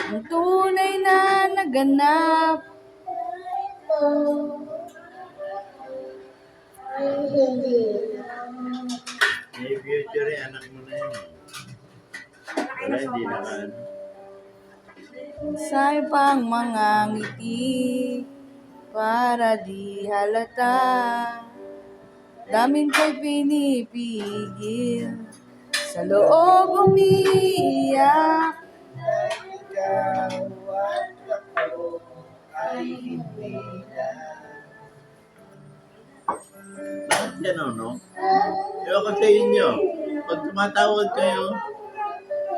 ang tunay na naganap. May future eh, anak mo na yun. Wala, hindi naman. Sa ibang mga ngiti, para di halata, damin ko'y pinipigil, sa loob umiiyak. Ikaw at ako ay hindi na. Bakit gano'n, no? Ewan ko sa inyo, pag tumatawag kayo,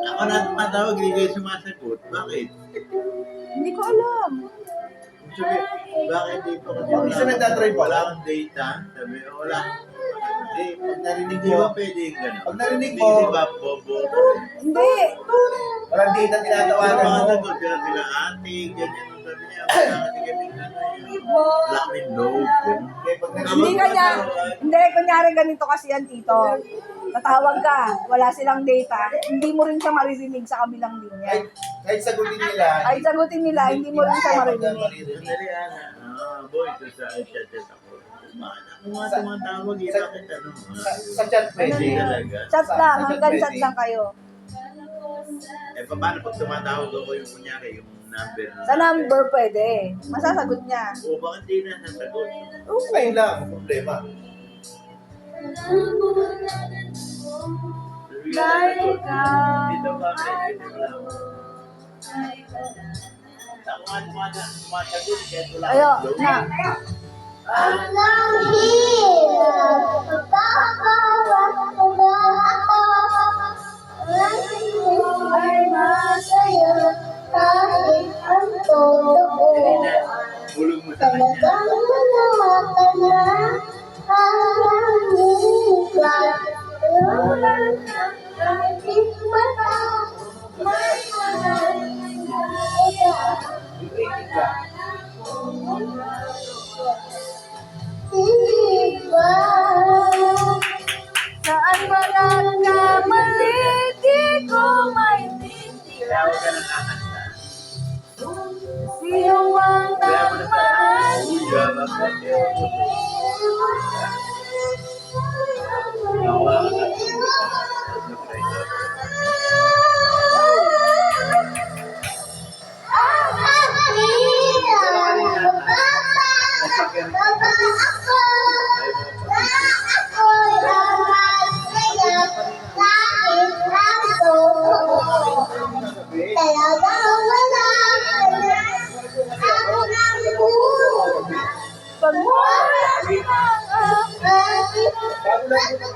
ako na tumatawag, hindi kayo sumasagot. Bakit? Hindi ko alam. Sabi, bakit dito kasi Oh, isa nagdadrive pa. wala akong data? Sabi, wala. Hindi, Pag narinig hindi ba mo, pwede yung gano'n? pag narinig Hindi mo, kasi ba, bobo? Hindi. walang data Wala tinatawagan mo. sagot sila ate, ganyan ang sabi niya, wala kasi kami gano'n. Wala kami load, gano'n. Okay, pag narinig Hindi mo, kanya, hindi, kunyari ganito kasi yan, tito. Tatawag ka, wala silang data, hindi mo rin siya maririnig sa kabilang linya. kahit sagutin nila, Ay sagutin nila, hindi mo rin siya maririnig. Sandali, boy, ito sa chat ako. Bakit ako nga tumatawag, bakit ano? sa chat Hindi pwede. talaga. Chat lang, hanggang chat lang kayo. Eh, paano pag tumatawag ako yung kunyari, yung number? Sa number pwede, masasagot niya. O, bakit di na nasagot? Ayun lang, ang problema. Dahil ikaw Dito ba, medyo lang. Ako nga tumasagot, kaya wala Ayo, akong na. Ang hirap pagkakawa ko ba ako? Ay masaya kahit ang totoo. bulong mo sa kanya. Talagang manawa ka na parang hihigla. Ulan na aking mata, may maraming kaya. Iba. Saan ba nagkamali? Di ko maintindihan. Kaya huwag ka nang kakanta. Sino ang Kaya mo na sa nagmahal? Uya, bakit? Nawa ka na. Talagang wala ka na ang buhay. Pag wala ang Bakit